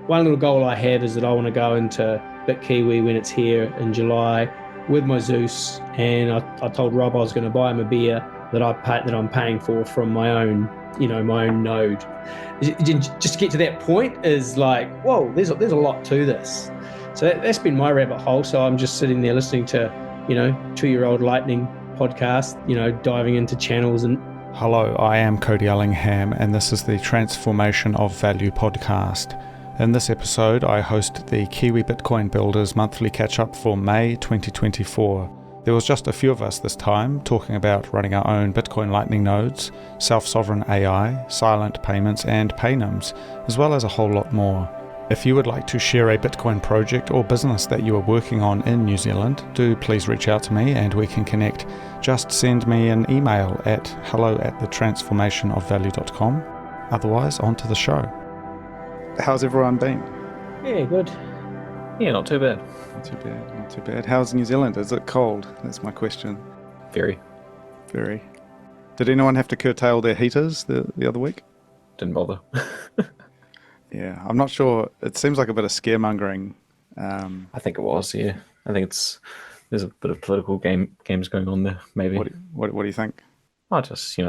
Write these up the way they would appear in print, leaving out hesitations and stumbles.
one little goal I have is that I want to go into BitKiwi when it's here in July with my Zeus, and I told Rob I was going to buy him a beer that I'm paying for from my own, my own node. Just to get to that point is like, whoa, there's a lot to this. So that's been my rabbit hole. So I'm just sitting there listening to, 2-year-old Lightning podcast, diving into channels and. Hello, I am codyellingham, and this is the Transformation of Value podcast. In this episode, I host the Kiwi Bitcoin Builders monthly catch-up for May 2024. There was just a few of us this time talking about running our own Bitcoin Lightning nodes, self-sovereign AI, silent payments, and PayNyms, as well as a whole lot more. If you would like to share a Bitcoin project or business that you are working on in New Zealand, do please reach out to me and we can connect. Just send me an email at hello@thetransformationofvalue.com. Otherwise, on to the show. How's everyone been? Yeah, good. Yeah, not too bad. Not too bad, not too bad. How's New Zealand? Is it cold? That's my question. Very. Did anyone have to curtail their heaters the other week? Didn't bother. Yeah, I'm not sure. It seems like a bit of scaremongering. I think it was, yeah. I think there's a bit of political games going on there, maybe. What do you think? I just,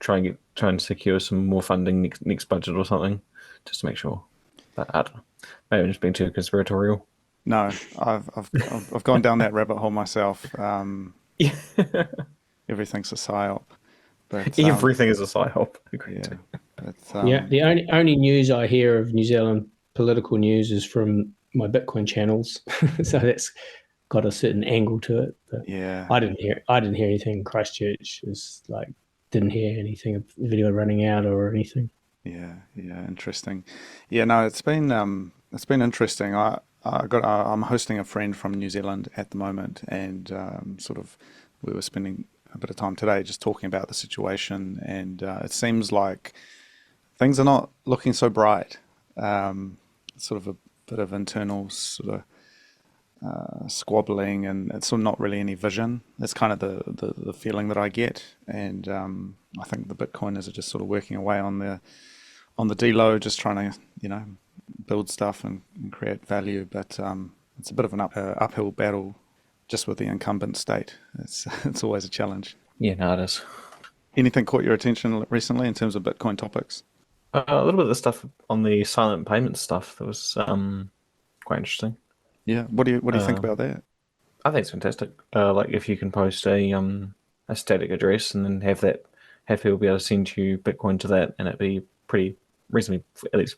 try and secure some more funding next budget or something, just to make sure. But I don't know. Maybe I'm just being too conspiratorial. No, I've gone down that rabbit hole myself. Yeah. Everything's a psyop. But everything is a psyop. Yeah. The only news I hear of New Zealand political news is from my Bitcoin channels, so that's got a certain angle to it. But yeah, I didn't hear anything in Christchurch. It's like didn't hear anything of video running out or anything. Yeah, interesting. Yeah, no, it's been interesting. I'm hosting a friend from New Zealand at the moment, and we were spending a bit of time today just talking about the situation, and it seems like things are not looking so bright. Sort of a bit of internal squabbling, and it's sort of not really any vision. That's kind of the feeling that I get, and I think the Bitcoiners are just sort of working away on the deload, just trying to build stuff and create value. But it's a bit of an uphill battle just with the incumbent state. It's always a challenge. Yeah, no, it is. Anything caught your attention recently in terms of Bitcoin topics? A little bit of the stuff on the silent payment stuff that was quite interesting. Yeah, what do you think about that? I think it's fantastic. Like if you can post a static address and then have people be able to send you Bitcoin to that, and it be pretty reasonably, at least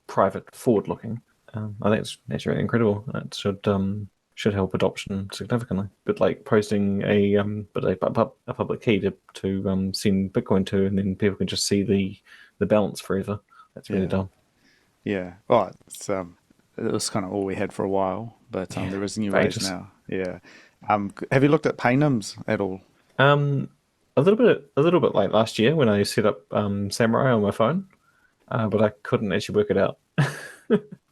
private, forward looking. I think that's really incredible. It should help adoption significantly. But like posting a public key to send Bitcoin to, and then people can just see the balance forever. That's really dumb. Yeah. Well, it was kind of all we had for a while, but there is new ways now. Yeah. Have you looked at PayNyms at all? A little bit like last year when I set up Samurai on my phone, but I couldn't actually work it out.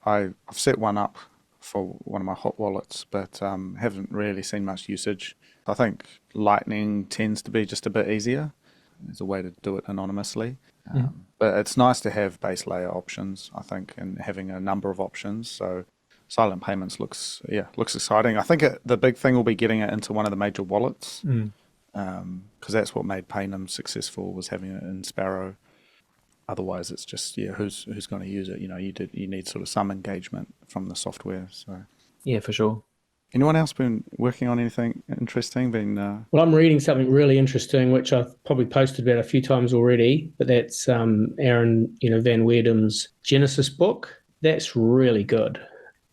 I've set one up for one of my hot wallets, but haven't really seen much usage. I think Lightning tends to be just a bit easier. There's a way to do it anonymously. But it's nice to have base layer options, I think, and having a number of options. So silent payments looks exciting. I think the big thing will be getting it into one of the major wallets, because that's what made PayNyms successful, was having it in Sparrow. Otherwise, it's just who's going to use it. You need sort of some engagement from the software. So yeah, for sure. Anyone else been working on anything interesting? Well, I'm reading something really interesting, which I've probably posted about a few times already, but that's Aaron, Van Weerdum's Genesis book. That's really good.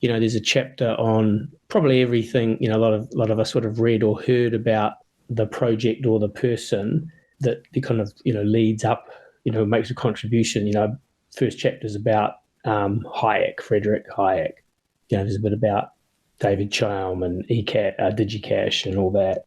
There's a chapter on probably everything. A lot of us would have read or heard about the project or the person that kind of leads up. Makes a contribution. First chapter's about Friedrich Hayek. There's a bit about David Chaum and DigiCash and all that.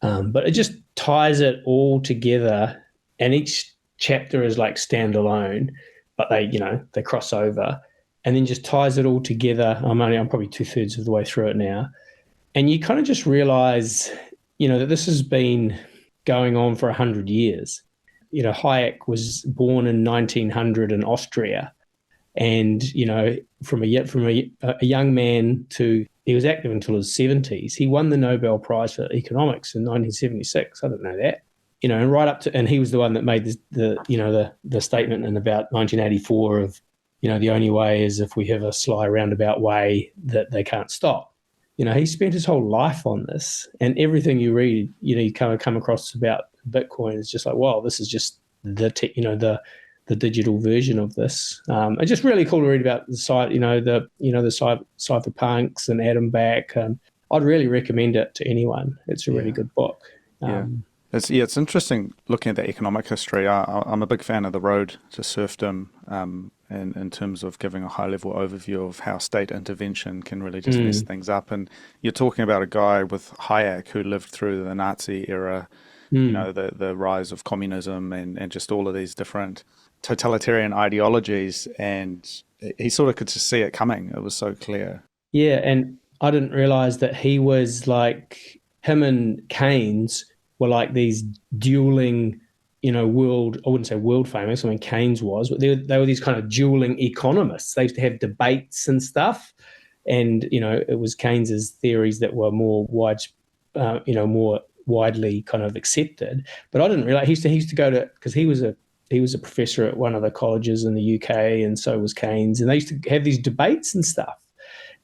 But it just ties it all together, and each chapter is like standalone, but they cross over, and then just ties it all together. I'm probably 2/3 of the way through it now, and you kind of just realize, that this has been going on for 100 years. Hayek was born in 1900 in Austria, And, from a young man to, he was active until his 70s. He won the Nobel Prize for Economics in 1976. I didn't know that. And right up to, and he was the one that made the statement in about 1984 of, the only way is if we have a sly roundabout way that they can't stop. He spent his whole life on this, and everything you read, you kind of come across about Bitcoin is just like, wow, this is just the digital version of this. It's just really cool to read about the site, the cypherpunks and Adam Back. I'd really recommend it to anyone. It's a really good book. It's interesting looking at the economic history. I'm a big fan of the road to serfdom, in terms of giving a high-level overview of how state intervention can really just mess things up. And you're talking about a guy with Hayek who lived through the Nazi era, the rise of communism and just all of these different totalitarian ideologies, and he sort of could just see it coming. It was so clear. Yeah, and I didn't realize that he was like, him and Keynes were like these dueling, world, I wouldn't say world famous, I mean, Keynes was, but they were these kind of dueling economists. They used to have debates and stuff. And, it was Keynes's theories that were more more widely kind of accepted. But I didn't realize he used to go to, because he was a professor at one of the colleges in the UK, and so was Keynes, and they used to have these debates and stuff.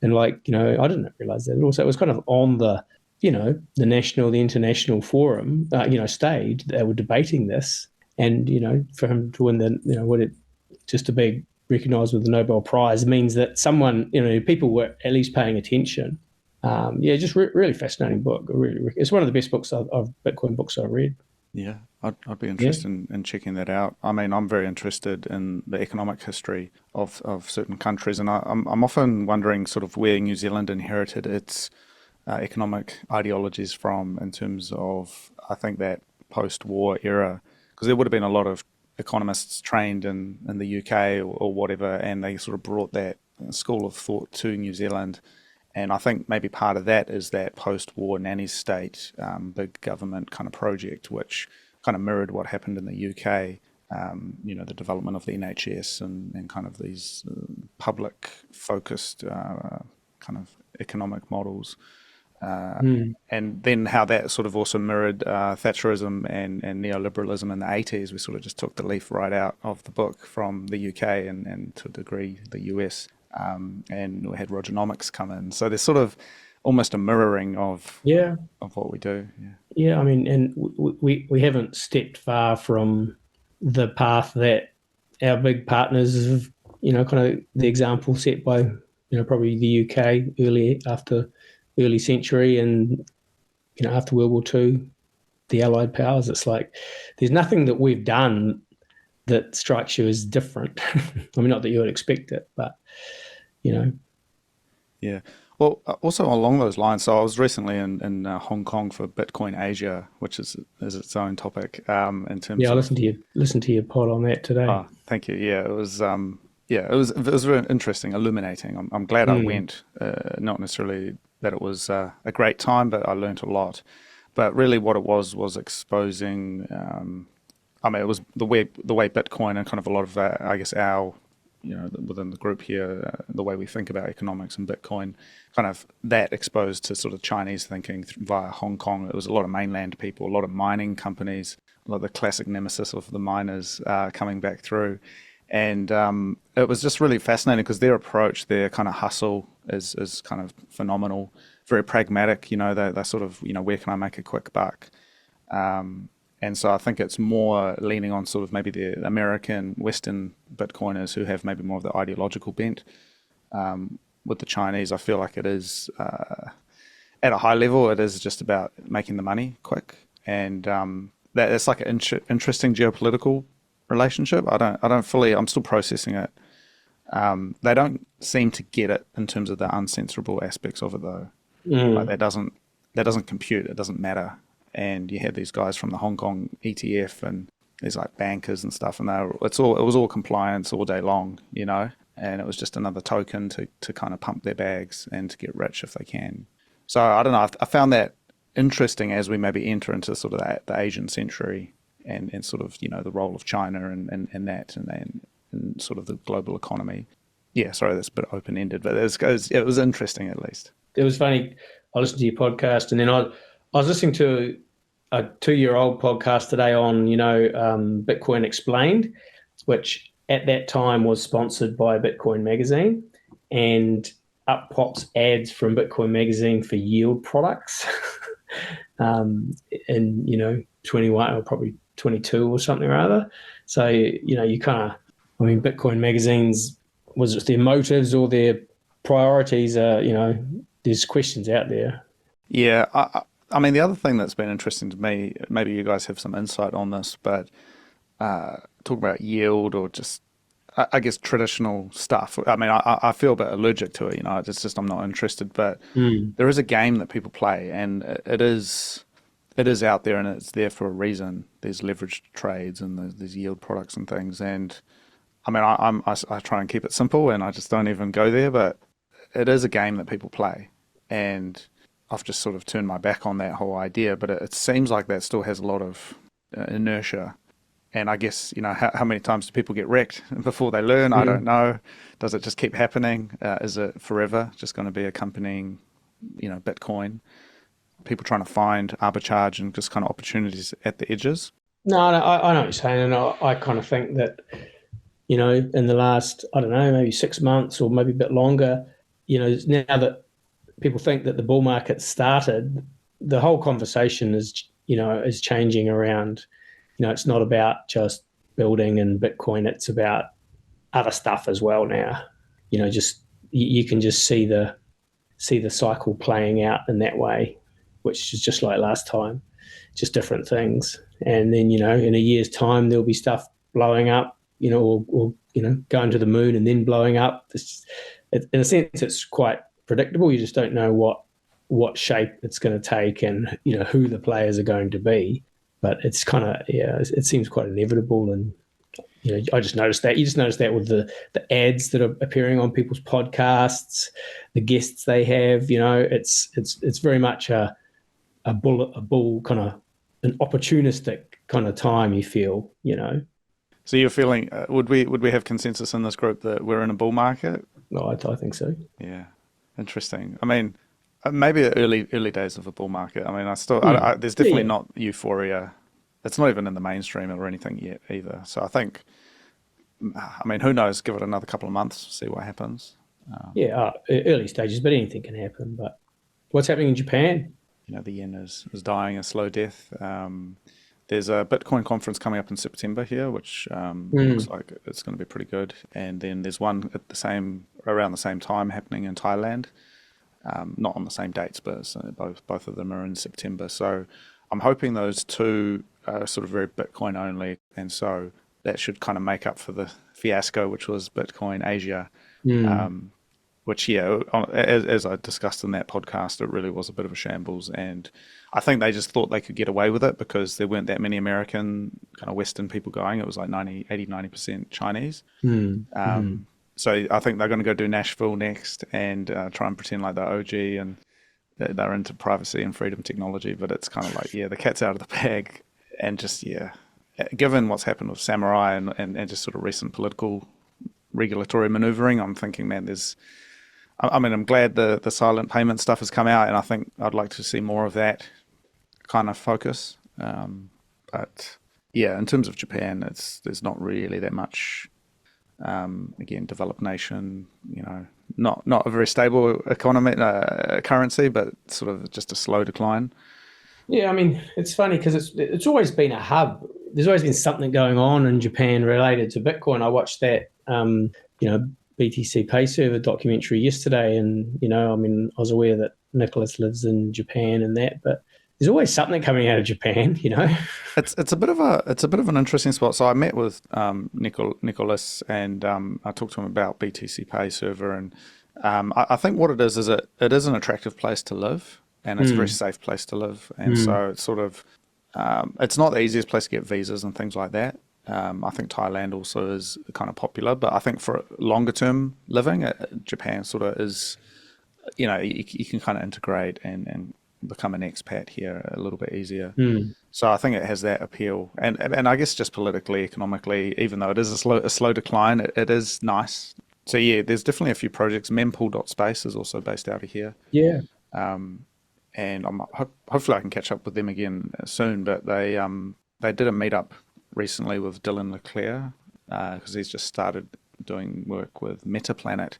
And I didn't realize that. Also, it was kind of on the the international forum, stage. They were debating this, and for him to win just to be recognised with the Nobel Prize means that someone, people were at least paying attention. Just really fascinating book. It's one of the best books of Bitcoin books I've read. Yeah, I'd be interested in checking that out. I mean, I'm very interested in the economic history of certain countries, and I'm often wondering sort of where New Zealand inherited its economic ideologies from, in terms of, I think, that post-war era, because there would have been a lot of economists trained in the UK or whatever, and they sort of brought that school of thought to New Zealand. And I think maybe part of that is that post-war nanny state, big government kind of project, which kind of mirrored what happened in the UK. The development of the NHS and kind of these public-focused kind of economic models. And then how that sort of also mirrored Thatcherism and neoliberalism in the 80s. We sort of just took the leaf right out of the book from the UK and to a degree the US. And we had Rogernomics come in. So there's sort of almost a mirroring of what we do. I mean, and we haven't stepped far from the path that our big partners have, kind of the example set by, probably the UK early century, and after World War II, the Allied powers. It's like there's nothing that we've done that strikes you as different. I mean, not that you would expect it, but Yeah. Well, also along those lines, so I was recently in Hong Kong for Bitcoin Asia, which is its own topic. In terms I of, listened to your pod on that today. Oh, thank you. Yeah, it was. It was very interesting, illuminating. I'm glad I went. Not necessarily that it was a great time, but I learned a lot. But really, what it was exposing. I mean, it was the way Bitcoin and kind of a lot of that, I guess, our within the group here, the way we think about economics and Bitcoin, kind of that exposed to sort of Chinese thinking via Hong Kong. It was a lot of mainland people, a lot of mining companies, a lot of the classic nemesis of the miners coming back through. And it was just really fascinating because their approach, their kind of hustle is kind of phenomenal, very pragmatic. They're sort of, where can I make a quick buck? And so I think it's more leaning on sort of maybe the American Western Bitcoiners who have maybe more of the ideological bent. With the Chinese, I feel like it is, at a high level, it is just about making the money quick. And that's like an interesting geopolitical relationship. I'm still processing it. They don't seem to get it in terms of the uncensorable aspects of it, though. Like that doesn't compute. It doesn't matter. And you had these guys from the Hong Kong ETF and these like bankers and stuff, and it was all compliance all day long, and it was just another token to kind of pump their bags and to get rich if they can. So I don't know. I found that interesting as we maybe enter into sort of the Asian century and sort of the role of China and that and sort of the global economy. Yeah, sorry, that's a bit open-ended, but it was interesting at least. It was funny. I listened to your podcast, and then I was listening to a 2-year-old podcast today on Bitcoin Explained, which at that time was sponsored by Bitcoin Magazine, and up pops ads from Bitcoin Magazine for yield products, in 21 or probably 22 or something or other. So you kind of, I mean, Bitcoin Magazine's, was it their motives or their priorities? There's questions out there. Yeah, I mean, the other thing that's been interesting to me, maybe you guys have some insight on this, but talk about yield or just, I guess, traditional stuff. I mean, I feel a bit allergic to it, it's just I'm not interested, but there is a game that people play, and it is out there, and it's there for a reason. There's leveraged trades and there's yield products and things, and I mean, I try and keep it simple, and I just don't even go there, but it is a game that people play, and I've just sort of turned my back on that whole idea, but it seems like that still has a lot of inertia. And I guess, how many times do people get wrecked before they learn? I don't know. Does it just keep happening? Is it forever just going to be accompanying, Bitcoin? People trying to find arbitrage and just kind of opportunities at the edges? No, I know what you're saying, and I kind of think that, in the last, I don't know, maybe 6 months or maybe a bit longer, now that people think that the bull market started, the whole conversation is changing around. It's not about just building and Bitcoin; it's about other stuff as well now. Just you can just see the cycle playing out in that way, which is just like last time, just different things. And then in a year's time, there'll be stuff blowing up, or going to the moon and then blowing up. In a sense, it's quite predictable. You just don't know what shape it's going to take, and who the players are going to be. But it's kind of, it seems quite inevitable. And I just noticed that. You just notice that with the ads that are appearing on people's podcasts, the guests they have. It's very much a bull kind of an opportunistic kind of time. You feel. So you're feeling, would we have consensus in this group that we're in a bull market? No, I think so. Yeah, interesting. I mean, maybe early days of a bull market. I mean, there's definitely not euphoria. It's not even in the mainstream or anything yet either. So I think, I mean, who knows? Give it another couple of months, see what happens. Early stages, but anything can happen. But what's happening in Japan? The yen is dying a slow death. There's a Bitcoin conference coming up in September here, which looks like it's going to be pretty good. And then there's one around the same time happening in Thailand. Not on the same dates, but both of them are in September. So I'm hoping those two are sort of very Bitcoin only, and so that should kind of make up for the fiasco, which was Bitcoin Asia. Which, as I discussed in that podcast, it really was a bit of a shambles. And I think they just thought they could get away with it because there weren't that many American kind of Western people going. It was like 90% Chinese. So I think they're going to go do Nashville next and try and pretend like they're OG and they're into privacy and freedom technology. But it's kind of like, the cat's out of the bag. And just, given what's happened with Samurai and just sort of recent political regulatory maneuvering, I'm thinking, man, I'm glad the silent payment stuff has come out, and I think I'd like to see more of that kind of focus. But in terms of Japan, there's not really that much. Again, developed nation, not a very stable economy, currency, but sort of just a slow decline. Yeah, I mean, it's funny because it's always been a hub. There's always been something going on in Japan related to Bitcoin. I watched that, BTC Pay Server documentary yesterday, and I mean, I was aware that Nicholas lives in Japan and that, but there's always something coming out of Japan. It's a bit of an interesting spot. So I met with Nicholas, and I talked to him about BTC Pay Server, and I think what it is it is an attractive place to live, and it's a very safe place to live, and so it's sort of it's not the easiest place to get visas and things like that. I think Thailand also is kind of popular, but I think for longer term living, Japan sort of is, you can kind of integrate and become an expat here a little bit easier. So I think it has that appeal, and I guess just politically, economically, even though it is a slow decline, it is nice So yeah, there's definitely a few projects. Mempool.space is also based out of here. Yeah. And hopefully I can catch up with them again soon. But they did a meetup recently with Dylan Leclerc because he's just started doing work with Metaplanet,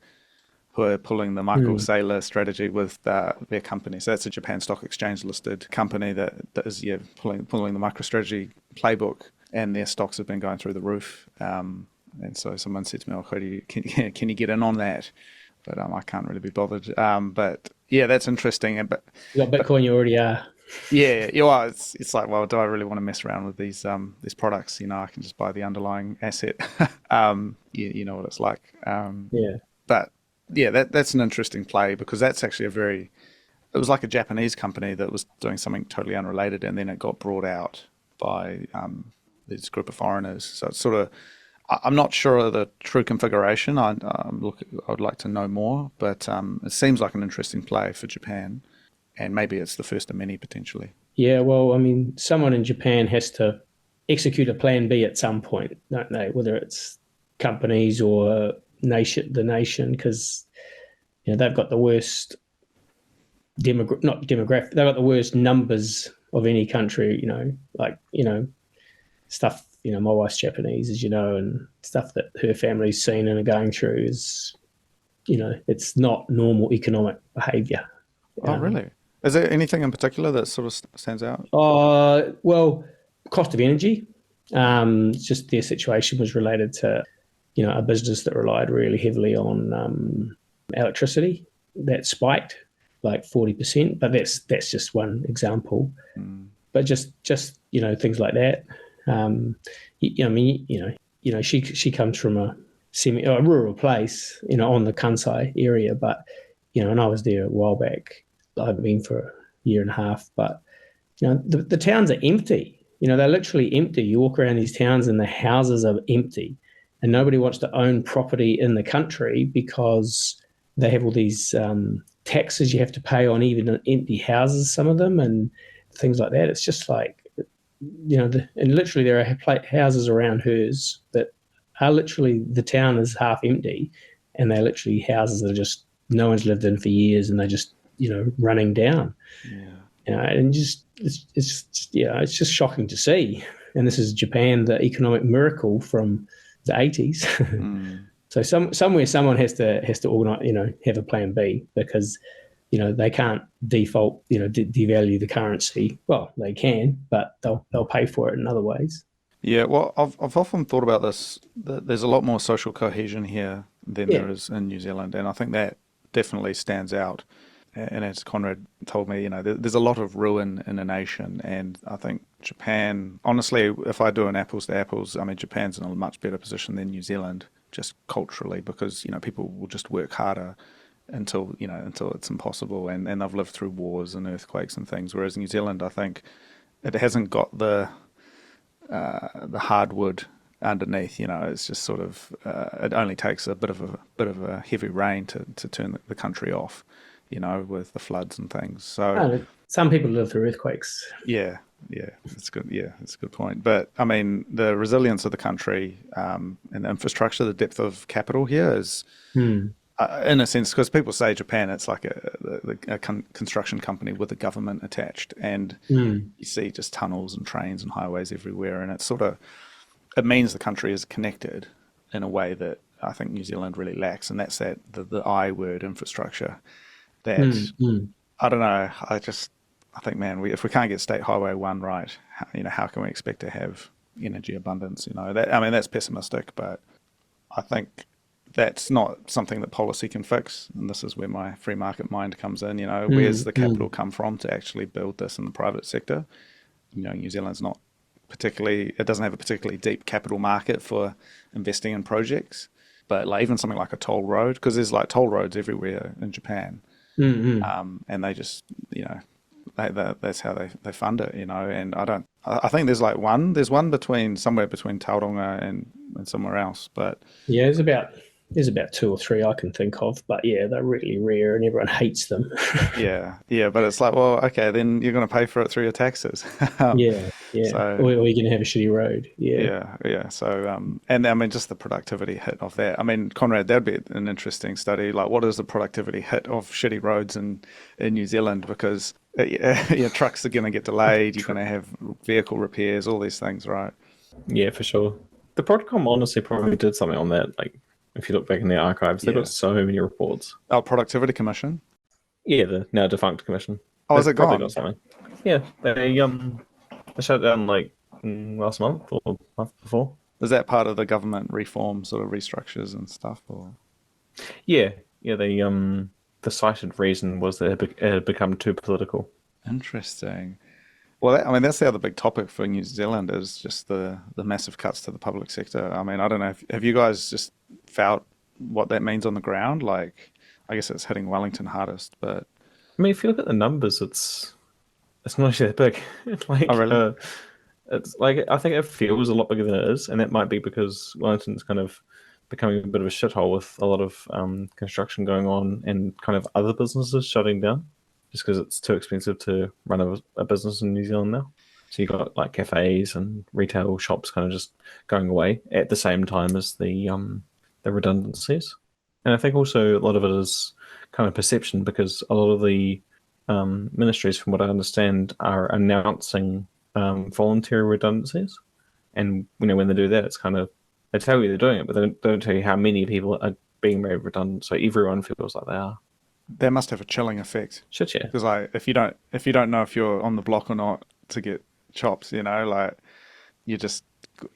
who are pulling the Michael Saylor strategy with their company. So that's a Japan Stock Exchange listed company that is pulling the MicroStrategy playbook, and their stocks have been going through the roof. And so someone said to me, "Oh, Cody, can you get in on that?" But I can't really be bothered. But yeah, that's interesting. You got Bitcoin, you already are. Yeah, well, it's like, well, do I really want to mess around with these products? I can just buy the underlying asset. You know what it's like. Yeah. But yeah, that's an interesting play because that's actually it was like a Japanese company that was doing something totally unrelated, and then it got brought out by this group of foreigners. So it's sort of, I'm not sure of the true configuration. I would like to know more, but it seems like an interesting play for Japan, and maybe it's the first of many potentially. Yeah, well, I mean, someone in Japan has to execute a plan B at some point, don't they? Whether it's companies or the nation, because they've got the worst not demographic, they've got the worst numbers of any country. Stuff. My wife's Japanese, as you know, and stuff that her family's seen and are going through is, it's not normal economic behaviour. Oh, really? Is there anything in particular that sort of stands out? Well, cost of energy. Just their situation was related to, a business that relied really heavily on electricity that spiked like 40%. But that's just one example. But just things like that. She comes from a rural place, on the Kansai area, but and I was there a while back. I haven't been for a year and a half, but the towns are empty. They're literally empty. You walk around these towns and the houses are empty, and nobody wants to own property in the country because they have all these taxes you have to pay on even empty houses, some of them, and things like that. It's just like, and literally there are houses around hers that are literally, the town is half empty, and they're literally houses that are just, no one's lived in for years, and they're just, running down. Yeah. And it's just shocking to see. And this is Japan, the economic miracle from the 80s. So somewhere someone has to organize, have a plan B, because they can't default, devalue the currency. Well, they can, but they'll pay for it in other ways. Yeah, well, I've often thought about this. That there's a lot more social cohesion here than there is in New Zealand, and I think that definitely stands out. And as Conrad told me, there's a lot of ruin in a nation, and I think Japan, honestly, if I do an apples to apples, I mean, Japan's in a much better position than New Zealand, just culturally, because people will just work harder until it's impossible, and they've lived through wars and earthquakes and things. Whereas New Zealand, I think, it hasn't got the hardwood underneath. It's just sort of it only takes a bit of a heavy rain to turn the country off, with the floods and things. So some people live through earthquakes. Yeah, it's good. Yeah, it's a good point. But I mean, the resilience of the country and the infrastructure, the depth of capital here is, in a sense, because people say Japan, it's like a construction company with a government attached, and you see just tunnels and trains and highways everywhere, and it means the country is connected in a way that I think New Zealand really lacks, and that's the I word, infrastructure. That I don't know. I think, man, if we can't get State Highway 1 right, how can we expect to have energy abundance? That's pessimistic, but I think that's not something that policy can fix. And this is where my free market mind comes in. Where's the capital come from to actually build this in the private sector? New Zealand's not it doesn't have a particularly deep capital market for investing in projects. But even something like a toll road, because there's like toll roads everywhere in Japan. And they just, that's how they fund it, and I think there's one somewhere between Tauranga and somewhere else, but yeah, there's about There's about two or three I can think of, but yeah, they're really rare and everyone hates them. Yeah, but it's like, well, okay, then you're going to pay for it through your taxes. um, Yeah, yeah. so Or you're going to have a shitty road. Yeah. yeah. So and I mean, just the productivity hit of that. I mean, Conrad, that'd be an interesting study. Like, what is the productivity hit of shitty roads in New Zealand? Because your trucks are going to get delayed. You're going to have vehicle repairs, all these things, right? Yeah, for sure. The Broadcom honestly probably did something on that. Like, if you look back in their archives, they've Yeah. got so many reports. Oh, Productivity Commission. Yeah, the now defunct commission. Oh, is They've it probably gone? got something. Yeah, they shut it down like last month or month before. Is that part of the government reform sort of restructures and stuff? Or Yeah, yeah. The cited reason was that it had become too political. interesting. Well, I mean, that's the other big topic for New Zealand is just the massive cuts to the public sector. I mean, I don't know. Have you guys just felt what that means on the ground? Like, I guess it's hitting Wellington hardest, but I mean, if you look at the numbers, it's not actually that big. oh, really? It's like I think it feels a lot bigger than it is, and that might be because Wellington's kind of becoming a bit of a shithole with a lot of construction going on and kind of other businesses shutting down, just because it's too expensive to run a business in New Zealand now. So you got like cafes and retail shops kind of just going away at the same time as the redundancies, and I think also a lot of it is kind of perception because a lot of the ministries, from what I understand, are announcing voluntary redundancies. And when they do that, it's kind of they tell you they're doing it, but they don't tell you how many people are being made redundant. So everyone feels like they are. That must have a chilling effect Shit, yeah. because, like, if you don't know if you're on the block or not to get chops, like you just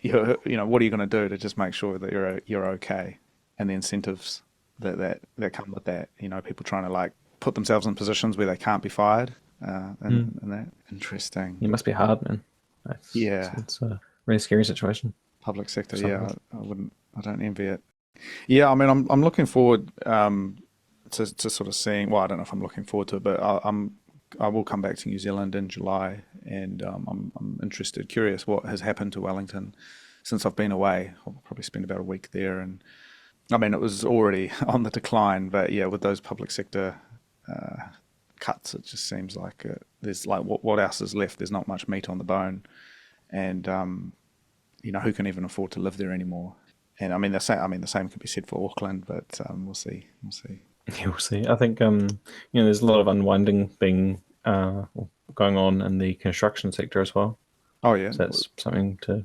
what are you going to do to just make sure that you're okay, and the incentives that come with that, people trying to like put themselves in positions where they can't be fired, and that interesting. It must be hard, man. Yeah, It's a really scary situation. public sector. For some Yeah, people. I don't envy it. Yeah, I mean, I'm looking forward to sort of seeing. Well, I don't know if I'm looking forward to it, but I will come back to New Zealand in July, and I'm interested, curious what has happened to Wellington since I've been away. I'll probably spend about a week there, and I mean, it was already on the decline, but yeah, with those public sector cuts, it just seems like there's like what else is left? There's not much meat on the bone, and who can even afford to live there anymore? And I mean, the same could be said for Auckland, but we'll see. We'll see. Yeah, we'll see. I think there's a lot of unwinding being going on in the construction sector as well. Oh yeah. So that's something to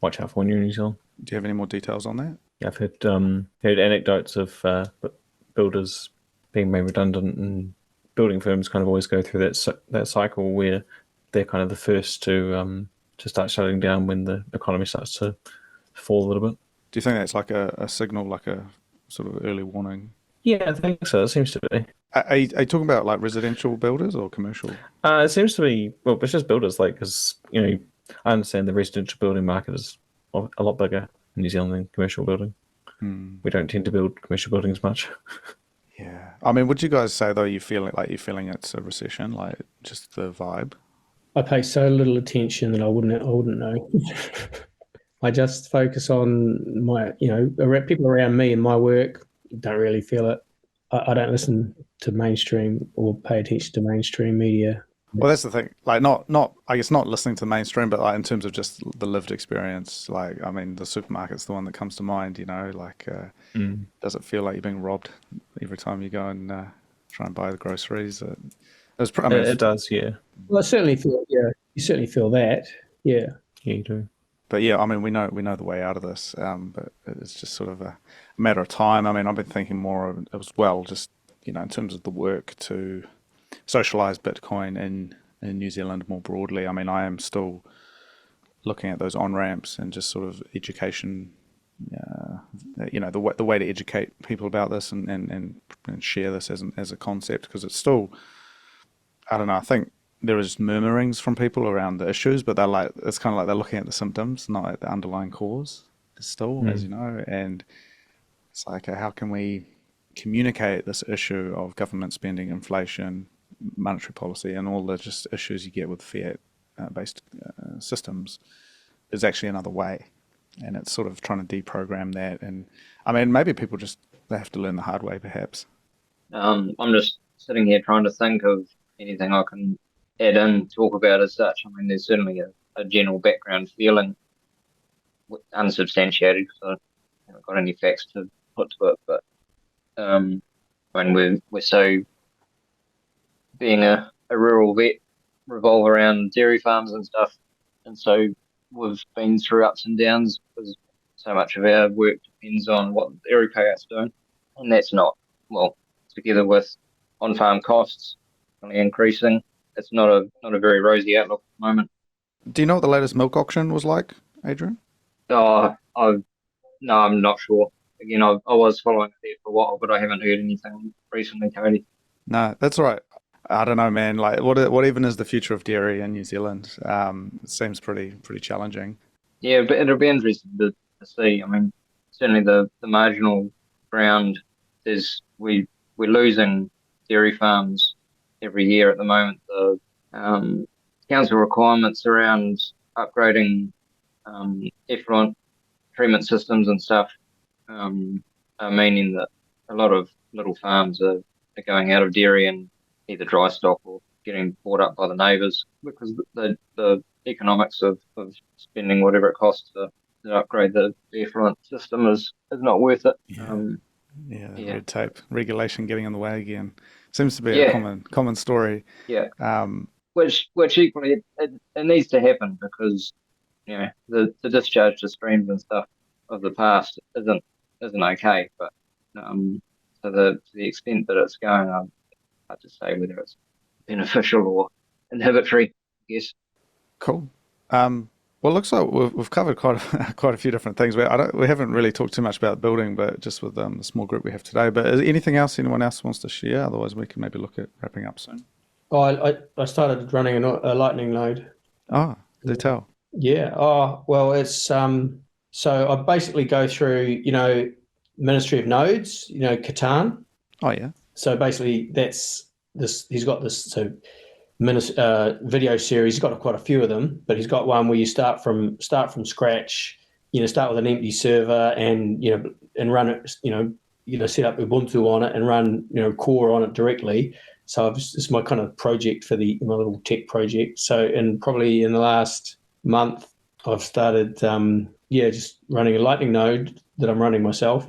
watch out for when you're in New Zealand. Do you have any more details on that? Yeah, I've heard anecdotes of builders being made redundant, and building firms kind of always go through that cycle where they're kind of the first to start shutting down when the economy starts to fall a little bit. Do you think that's like a signal, like a sort of early warning? Yeah, I think so. It seems to be. Are you talking about like residential builders or commercial? It seems to be. Well, it's just builders, like, because I understand the residential building market is a lot bigger in New Zealand than commercial building. We don't tend to build commercial buildings much. Yeah. I mean, would you guys say though you're feeling it's a recession, like just the vibe? I pay so little attention that I wouldn't know. I just focus on my, people around me and my work. Don't really feel it. I don't listen to mainstream or pay attention to mainstream media. Well, that's the thing. Like, not I guess not listening to the mainstream, but like in terms of just the lived experience. Like, I mean, the supermarket's the one that comes to mind. Like, does it feel like you're being robbed every time you go and try and buy the groceries? It does, yeah. Well, I certainly feel, yeah, you certainly feel that, yeah. Yeah, you do. But yeah, I mean, we know the way out of this, but it's just sort of a matter of time. I mean, I've been thinking more of as well, just in terms of the work to socialize Bitcoin in New Zealand more broadly. I mean, I am still looking at those on ramps and just sort of education. The way to educate people about this and share this as a concept, because it's still, I don't know. I think there is murmurings from people around the issues, but it's kind of like they're looking at the symptoms, not at the underlying cause. Still, as you know, and it's like, how can we communicate this issue of government spending, inflation, monetary policy, and all the just issues you get with fiat-based systems? There's actually another way, and it's sort of trying to deprogram that. And I mean, maybe people they have to learn the hard way, perhaps. I'm just sitting here trying to think of anything I can add in, talk about as such. I mean, there's certainly a general background feeling, unsubstantiated because I haven't got any facts to put to it. But when we're so being a rural vet, revolve around dairy farms and stuff, and so we've been through ups and downs because so much of our work depends on what the dairy payout's doing, and that's not well together with on-farm costs only increasing. It's not a very rosy outlook at the moment. Do you know what the latest milk auction was like, Adrian? Oh, no, I'm not sure. Again, I was following it there for a while, but I haven't heard anything recently, Cody. No, that's all right. I don't know, man. Like, what even is the future of dairy in New Zealand? It seems pretty challenging. Yeah, but it'll be interesting to see. I mean, certainly the marginal ground is we're losing dairy farms every year at the moment. The council requirements around upgrading effluent treatment systems and stuff are meaning that a lot of little farms are going out of dairy and either dry stock or getting bought up by the neighbours because the economics of spending whatever it costs to upgrade the effluent system is not worth it. Yeah. Red tape, regulation getting in the way again. Seems to be a common story. Yeah. Which equally it needs to happen because the discharge to streams and stuff of the past isn't okay. But to the extent that it's going, I'd just say whether it's beneficial or inhibitory, I guess. Cool. Well, it looks like we've covered quite a few different things. We haven't really talked too much about building, but just with the small group we have today. But is there anything else anyone else wants to share? Otherwise, we can maybe look at wrapping up soon. Oh, I started running a Lightning node. Oh, do tell. Yeah. Oh, well, it's so I basically go through, Ministry of Nodes, Catan. Oh yeah. So basically, that's this. He's got this video series. He's got quite a few of them, but he's got one where you start from scratch. Start with an empty server and run it. Set up Ubuntu on it and run core on it directly. So it's my kind of project for my little tech project. So and probably in the last month, I've started just running a Lightning node that I'm running myself.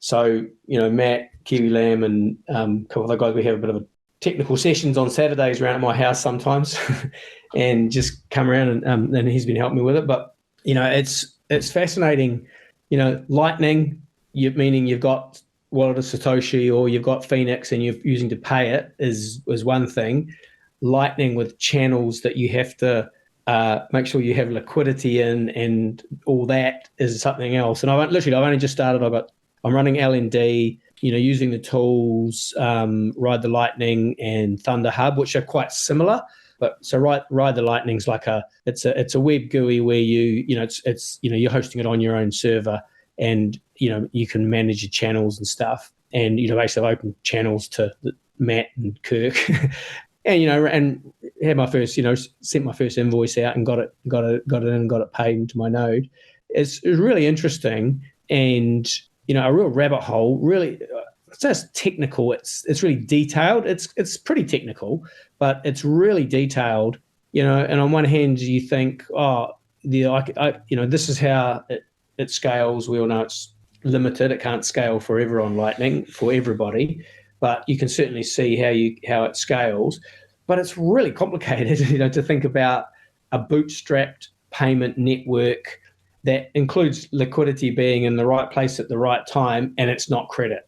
So Matt, Kiwi Lamb, and a couple of other guys, we have a bit of a technical sessions on Saturdays around at my house sometimes, and just come around and he's been helping me with it. But it's fascinating. Lightning, meaning you've got wallet of Satoshi or you've got Phoenix and you're using to pay it is one thing. Lightning with channels that you have to make sure you have liquidity in and all that is something else. And I've only just started. I'm running LND, using the tools, Ride the Lightning and Thunder Hub, which are quite similar. But so Ride the Lightning's like it's a web GUI where you're hosting it on your own server and you can manage your channels and stuff. And basically open channels to Matt and Kirk. And and had my first, sent my first invoice out and got it in and got it paid into my node. It's really interesting and a real rabbit hole. Really, it's just technical. It's really detailed. It's pretty technical, but it's really detailed. And on one hand, you think, this is how it scales. We all know it's limited. It can't scale forever on Lightning for everybody. But you can certainly see how it scales. But it's really complicated, to think about a bootstrapped payment network that includes liquidity being in the right place at the right time, and it's not credit.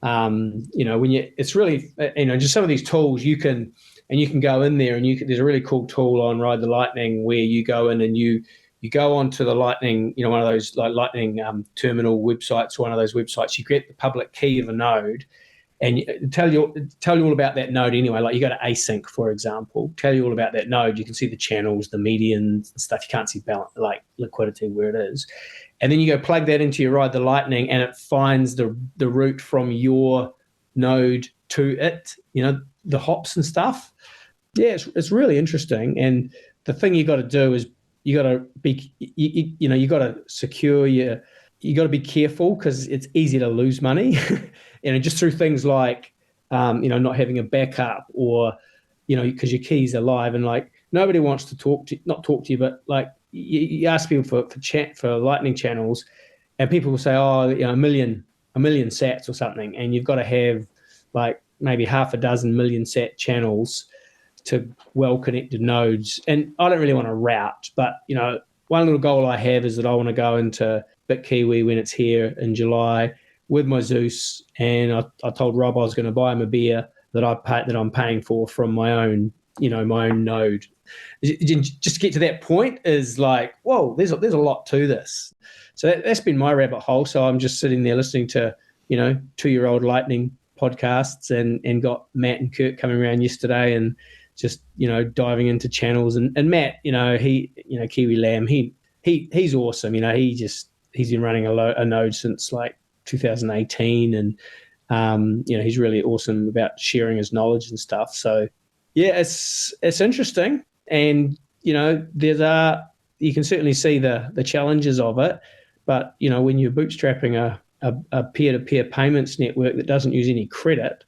It's really, just some of these tools you can go in there and there's a really cool tool on Ride the Lightning where you go in and you go onto the Lightning, one of those like Lightning terminal websites, one of those websites, you get the public key of a node and tell you all about that node anyway. Like you go to async, for example, tell you all about that node. You can see the channels, the medians and stuff. You can't see balance, like liquidity where it is. And then you go plug that into your Ride the Lightning and it finds the route from your node to it, the hops and stuff. Yeah, it's really interesting. And the thing you got to do is you got to be, you got to secure you got to be careful because it's easy to lose money, just through things like, not having a backup or, because your keys are live and like nobody wants to not talk to you, but like you ask people for Lightning channels, and people will say, oh, a million sats or something, and you've got to have like maybe half a dozen million sat channels to well-connected nodes. And I don't really want to route, but, one little goal I have is that I want to go into BitKiwi when it's here in July with my Zeus. And I told Rob I was going to buy him a beer that I'm paying for from my own, my own node. Just to get to that point is like, whoa, there's a lot to this. So that's been my rabbit hole. So I'm just sitting there listening to, 2-year-old Lightning podcasts and got Matt and Kurt coming around yesterday and just, diving into channels. And Matt, Kiwi Lamb, he's awesome. He's been running a node since like 2018. And, he's really awesome about sharing his knowledge and stuff. So yeah, it's interesting. And, you can certainly see the challenges of it. But, when you're bootstrapping a peer-to-peer payments network that doesn't use any credit,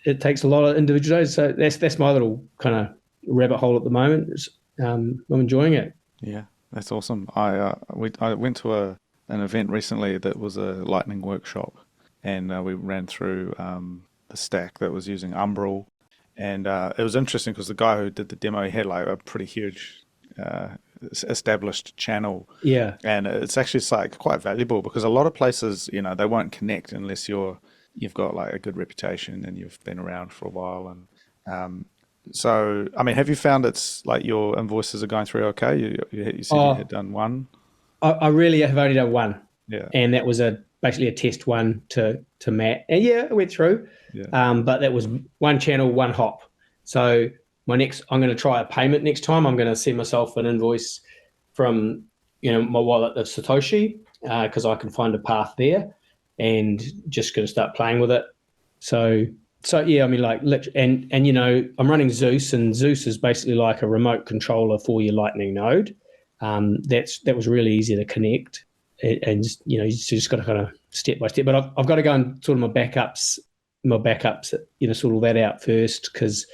it takes a lot of individuals. So that's my little kind of rabbit hole at the moment. I'm enjoying it. Yeah, that's awesome. I went to an event recently that was a Lightning workshop, and we ran through the stack that was using Umbrel, and it was interesting because the guy who did the demo, he had like a pretty huge established channel. Yeah, and it's actually like quite valuable because a lot of places, they won't connect unless you've got like a good reputation and you've been around for a while. And so, I mean, have you found it's like your invoices are going through okay? You said you had done one. I really have only done one. Yeah. And that was basically a test one to Matt. And yeah, it went through. Yeah. But that was one channel, one hop. So I'm going to try a payment next time. I'm going to send myself an invoice from, my wallet of Satoshi, because I can find a path there, and just going to start playing with it. So yeah, I mean, like, and I'm running Zeus, and Zeus is basically like a remote controller for your Lightning node. That was really easy to connect, and you just got to kind of step by step. But I've got to go and sort of my backups, sort all that out first, because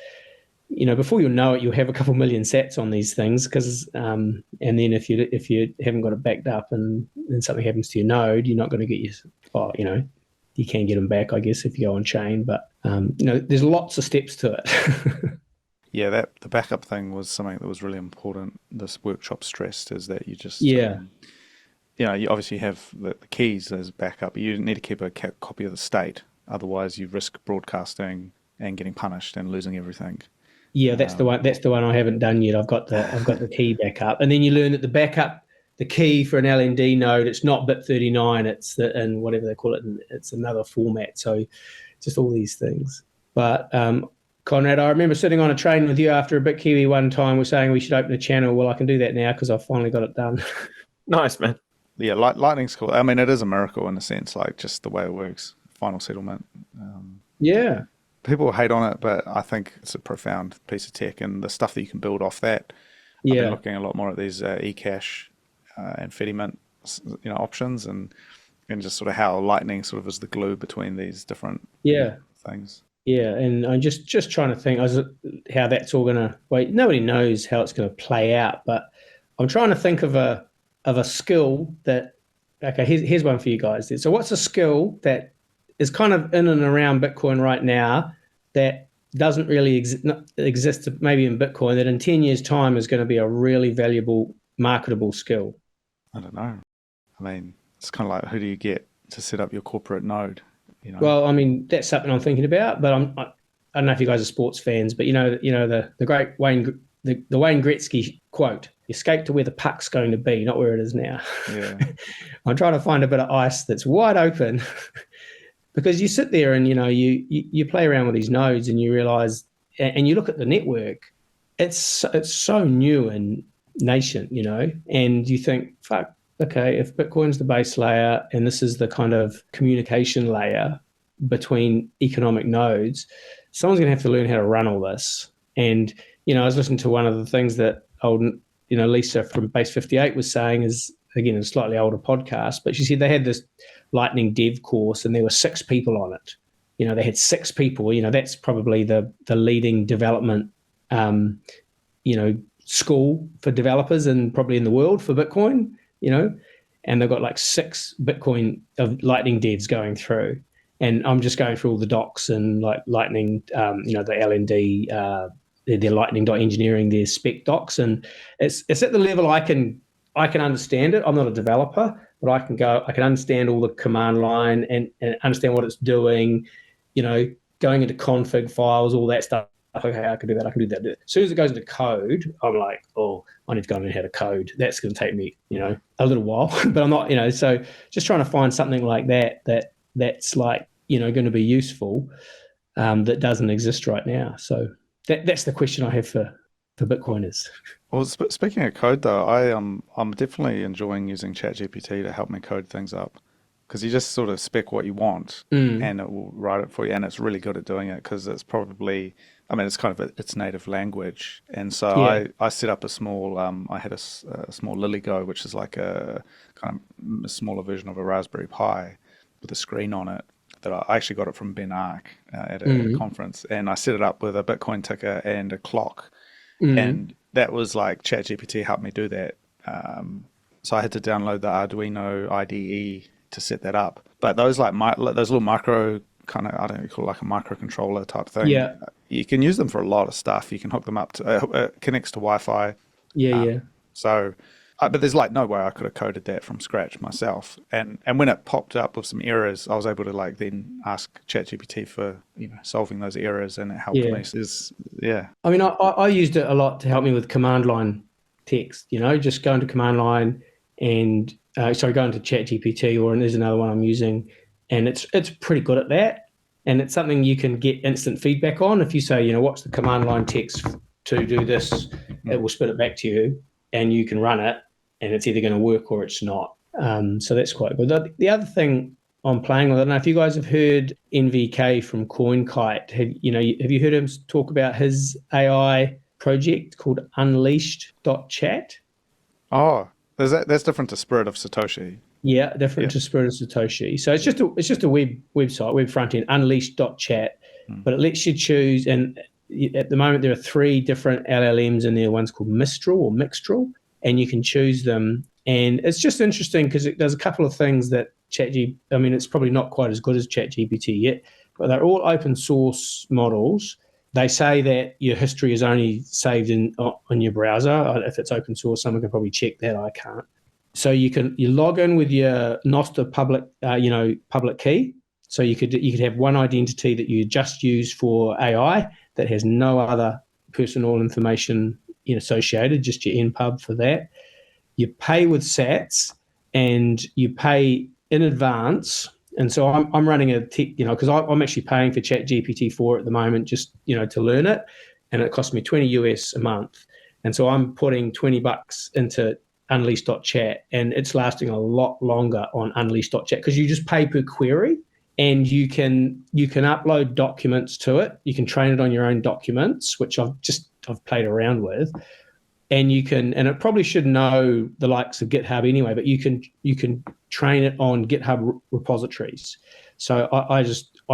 before you know it, you'll have a couple million sats on these things. Because and then if you haven't got it backed up and then something happens to your node, you're not going to get you can get them back, I guess, if you go on chain. But there's lots of steps to it. Yeah, the backup thing was something that was really important. This workshop stressed is that you just Yeah. You obviously have the keys as backup. You need to keep a copy of the state, otherwise you risk broadcasting and getting punished and losing everything. Yeah, that's the one. That's the one I haven't done yet. I've got the key backup, and then you learn that the key for an LND node, it's not bit39. It's and whatever they call it. It's another format. So, just all these things. But Conrad, I remember sitting on a train with you after a BitKiwi one time. We're saying we should open a channel. Well, I can do that now because I've finally got it done. Nice, man. Yeah, Lightning's cool. I mean, it is a miracle in a sense, like just the way it works. Final settlement. Yeah. People hate on it, but I think it's a profound piece of tech, and the stuff that you can build off that. Yeah. I've been looking a lot more at these eCash and Fedimint, options, and just sort of how Lightning sort of is the glue between these different things. Yeah, and I'm just trying to think how that's all going to. Wait, nobody knows how it's going to play out, but I'm trying to think of a skill that. Okay, here's one for you guys. So, what's a skill that is kind of in and around Bitcoin right now that doesn't really exist maybe in Bitcoin, that in 10 years' time is going to be a really valuable, marketable skill? I don't know. I mean, it's kind of like, who do you get to set up your corporate node? Well, I mean, that's something I'm thinking about, but I don't know if you guys are sports fans, but the great Wayne Gretzky quote: "You skate to where the puck's going to be, not where it is now." Yeah. I'm trying to find a bit of ice that's wide open. Because you sit there and you play around with these nodes and you realize, and you look at the network, it's so new and nascent, and you think, fuck, okay, if Bitcoin's the base layer and this is the kind of communication layer between economic nodes, someone's going to have to learn how to run all this. And I was listening to one of the things that Lisa from Base 58 was saying is, again, a slightly older podcast, but she said they had this Lightning Dev course and there were 6 people on it. They had 6 people. That's probably the leading development, school for developers and probably in the world for Bitcoin, and they've got like 6 Bitcoin of Lightning devs going through. And I'm just going through all the docs and like Lightning, the LND, their lightning.engineering, their spec docs. And it's at the level I can understand it. I'm not a developer, but I can understand all the command line and understand what it's doing, going into config files, all that stuff. Okay, I can do that. As soon as it goes into code, I'm like, oh, I need to go and learn how to code. That's going to take me, a little while, but I'm not, so just trying to find something like that's like, going to be useful, that doesn't exist right now. So that's the question I have for Bitcoiners. Well, speaking of code though, I'm definitely enjoying using ChatGPT to help me code things up, because you just sort of spec what you want and it will write it for you, and it's really good at doing it because it's probably, it's kind of its native language. And so I set up a small, I had a small LilyGo, which is like a kind of a smaller version of a Raspberry Pi with a screen on it, that I actually got it from Ben Ark at a conference, and I set it up with a Bitcoin ticker and a clock. And that was like ChatGPT helped me do that. So I had to download the Arduino IDE to set that up. But those those little micro kind of, I don't know, call it like a microcontroller type thing. Yeah. You can use them for a lot of stuff. You can hook them up to, it connects to Wi-Fi. Yeah. So, but there's like no way I could have coded that from scratch myself. And when it popped up with some errors, I was able to like then ask ChatGPT for, solving those errors, and it helped me. I used it a lot to help me with command line text, just go into command line and, go into ChatGPT, or there's another one I'm using, and it's pretty good at that. And it's something you can get instant feedback on. If you say, what's the command line text to do this, it will spit it back to you, and you can run it, and it's either going to work or it's not. So that's quite good. The other thing I'm playing with, I don't know if you guys have heard NVK from CoinKite. Have you heard him talk about his AI project called Unleashed.chat? Oh, that's different to Spirit of Satoshi. Yeah, different to Spirit of Satoshi. So it's just a website, web front end, Unleashed.chat, but it lets you choose. And at the moment, there are 3 different LLMs in there. One's called Mixtral, and you can choose them. And it's just interesting because it does a couple of things that it's probably not quite as good as ChatGPT yet, but they're all open source models. They say that your history is only saved on your browser. If it's open source, someone can probably check that. I can't. So you log in with your Nostr public key. So you could have one identity that you just use for AI that has no other personal information associated, just your npub for that. You pay with sats, and you pay in advance. And so I'm running because I'm actually paying for ChatGPT 4 at the moment, just to learn it, and it costs me $20 US a month. And so I'm putting $20 into Unleashed.chat, and it's lasting a lot longer on Unleashed.chat because you just pay per query, and you can upload documents to it. You can train it on your own documents, which I've played around with. And and it probably should know the likes of GitHub anyway, but you can train it on GitHub repositories. So I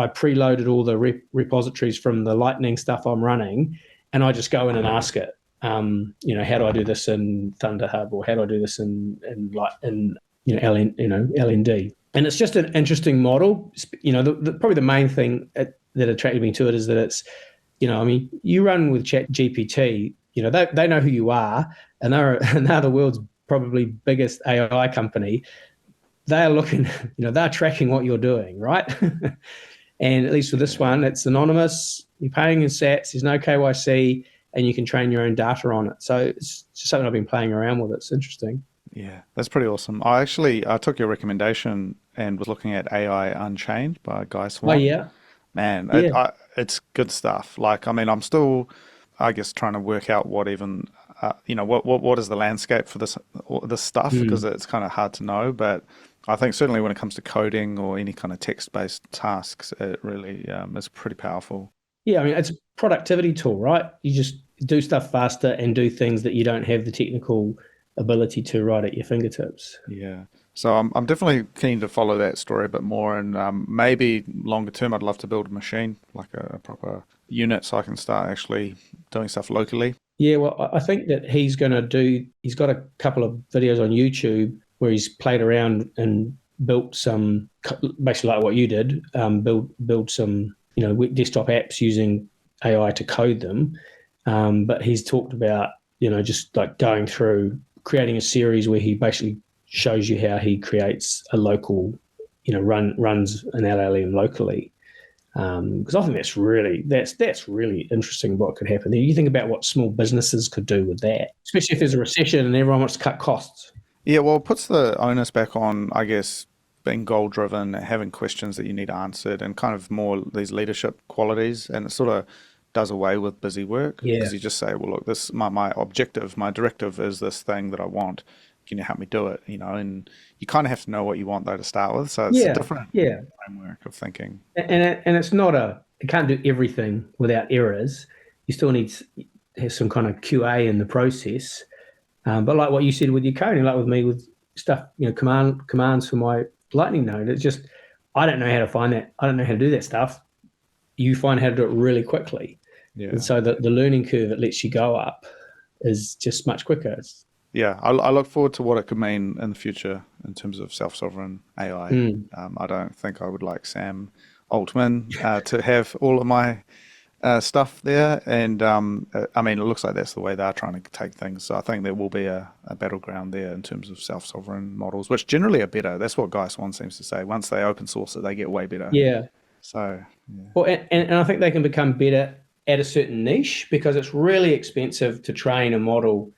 preloaded all the repositories from the Lightning stuff I'm running, and I just go in and ask it, how do I do this in ThunderHub, or how do I do this in LND? And it's just an interesting model. Probably the main thing that attracted me to it is that it's, you run with ChatGPT. They know who you are, and they're the world's probably biggest AI company. They're looking, they're tracking what you're doing, right? And at least for this one, it's anonymous. You're paying in sats. There's no KYC, and you can train your own data on it. So it's just something I've been playing around with. It's interesting. Yeah, that's pretty awesome. I took your recommendation and was looking at AI Unchained by Guy Swan. Oh yeah, man, yeah. it's good stuff. I'm still, I guess, trying to work out what even, what is the landscape for this stuff, because it's kind of hard to know. But I think certainly when it comes to coding or any kind of text-based tasks, it really is pretty powerful. Yeah, I mean, it's a productivity tool, right? You just do stuff faster and do things that you don't have the technical ability to right at your fingertips. Yeah. So I'm definitely keen to follow that story a bit more, and maybe longer term, I'd love to build a machine, like a proper unit, so I can start actually doing stuff locally. Yeah, well, I think that he's got a couple of videos on YouTube where he's played around and built some, basically like what you did, build some, desktop apps using AI to code them. But he's talked about, just like going through creating a series where he basically shows you how he creates a local, runs an LLM locally. Because I think that's really interesting what could happen there. You think about what small businesses could do with that, especially if there's a recession and everyone wants to cut costs. Yeah, well, it puts the onus back on, I guess, being goal driven, having questions that you need answered, and kind of more these leadership qualities. And it sort of does away with busy work Yeah, because you just say, well, look, this my objective, my directive is this thing that I want. Can you help me do it? And you kind of have to know what you want though to start with. So it's a yeah, different yeah. framework of thinking. And it's not it can't do everything without errors. You still need to have some kind of QA in the process. But like what you said with your coding, like with me with stuff, commands for my Lightning node, it's just I don't know how to find that. I don't know how to do that stuff. You find how to do it really quickly, and Yeah. so the learning curve it lets you go up is just much quicker. Yeah, I look forward to what it could mean in the future in terms of self-sovereign AI. Mm. I don't think I would like Sam Altman to have all of my stuff there. And I mean, it looks like that's the way they're trying to take things. So I think there will be a battleground there in terms of self-sovereign models, which generally are better. That's what Guy Swan seems to say. Once they open source it, they get way better. Yeah. So, yeah. Well, and I think they can become better at a certain niche because it's really expensive to train a model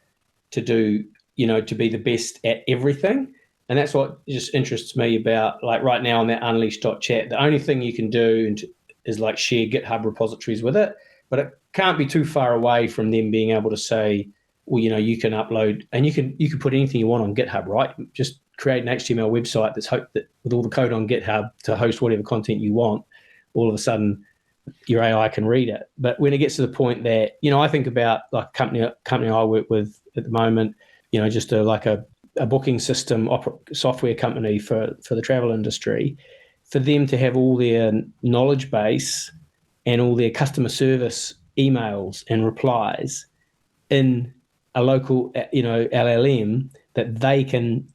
to do, to be the best at everything. And that's what just interests me about, like right now on that unleash.chat, the only thing you can do is like share GitHub repositories with it, but it can't be too far away from them being able to say, well, you can upload and you can put anything you want on GitHub, right? Just create an HTML website that with all the code on GitHub to host whatever content you want. All of a sudden, your AI can read it. But when it gets to the point that, I think about like a company I work with at the moment, just a booking system software company for the travel industry, for them to have all their knowledge base and all their customer service emails and replies in a local, LLM that they can,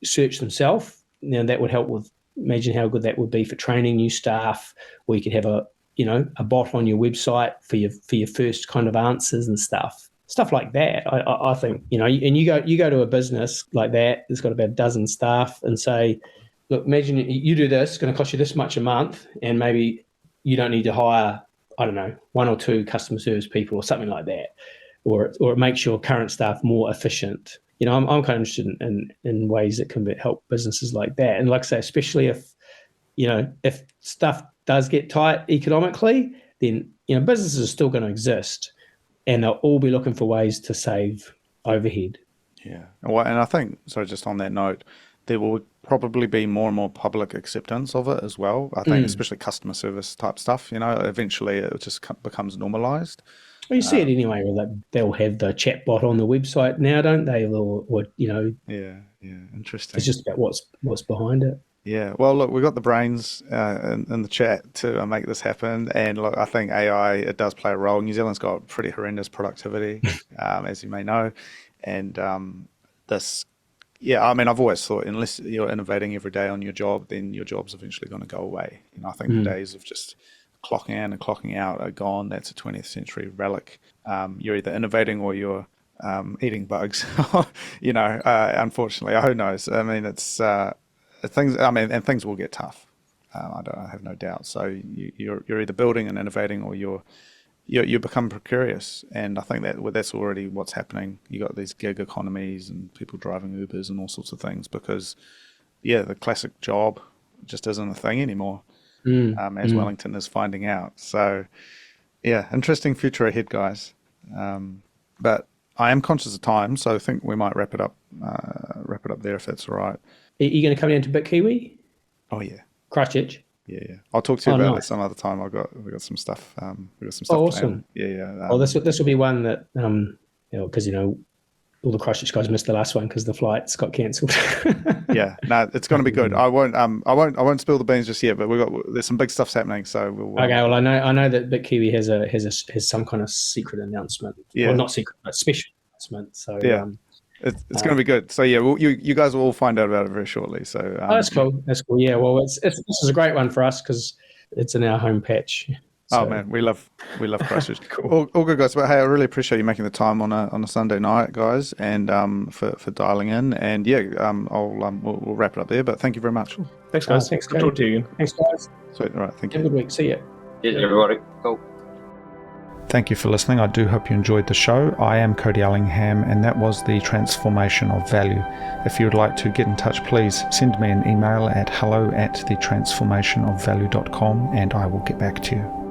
search themselves. That would help with, imagine how good that would be for training new staff, or you could have a bot on your website for your first kind of answers and stuff like that. I think, and you go to a business like that that's got about a dozen staff and say, look, imagine you do this, it's going to cost you this much a month, and maybe you don't need to hire, I don't know, one or two customer service people or something like that, or it makes your current staff more efficient. I'm kind of interested in ways that can help businesses like that. And like I say, especially if stuff does get tight economically, then businesses are still going to exist, and they'll all be looking for ways to save overhead. Yeah. Well, and I think, so just on that note, there will probably be more and more public acceptance of it as well. I think, especially customer service type stuff, eventually it just becomes normalized. Well, you see it anyway, where they'll have the chatbot on the website now, don't they? Or Yeah, yeah, interesting. it's just about what's behind it. Yeah, well, look, we got the brains in the chat to make this happen, and look, I think AI it does play a role. New Zealand's got pretty horrendous productivity, as you may know, and this, yeah, I mean, I've always thought unless you're innovating every day on your job, then your job's eventually going to go away. I think the days of just clocking in and clocking out are gone. That's a 20th century relic. You're either innovating or you're eating bugs. Unfortunately, who knows? I mean, it's. Things, I mean, and things will get tough. I have no doubt. So you're either building and innovating, or you become precarious. And I think that's already what's happening. You got these gig economies and people driving Ubers and all sorts of things because, yeah, the classic job just isn't a thing anymore. As Wellington is finding out. So, yeah, interesting future ahead, guys. But I am conscious of time, so I think we might wrap it up there if that's all right. Are you going to come down to BitKiwi? Oh, yeah. Christchurch? Yeah. I'll talk to you Oh, about it nice. some other time. We got some stuff. We got some stuff Oh, planned. awesome. Yeah. Well, this will be one that because all the Christchurch guys missed the last one because the flights got cancelled. Yeah, no, it's going to be good. I won't spill the beans just yet, but there's some big stuff's happening. So we'll. Okay, well, I know that BitKiwi has some kind of secret announcement. Yeah. Well, not secret, but special announcement. So yeah, it's going to be good. So yeah, you guys will all find out about it very shortly. So that's cool. That's cool. Yeah, well, this is a great one for us because it's in our home patch. Oh man, we love Christchurch. Cool. all good guys. But hey, I really appreciate you making the time on a Sunday night, guys, and for dialing in. And yeah, we'll wrap it up there. But thank you very much. Thanks, guys. Thanks, Good talking to you again. Thanks, guys. Sweet. All right. Thank Have you. a good week. See ya. Cheers, everybody. Cool. Thank you for listening. I do hope you enjoyed the show. I am Cody Ellingham, and that was the transformation of value. If you would like to get in touch, please send me an email at hello@thetransformationofvalue.com, and I will get back to you.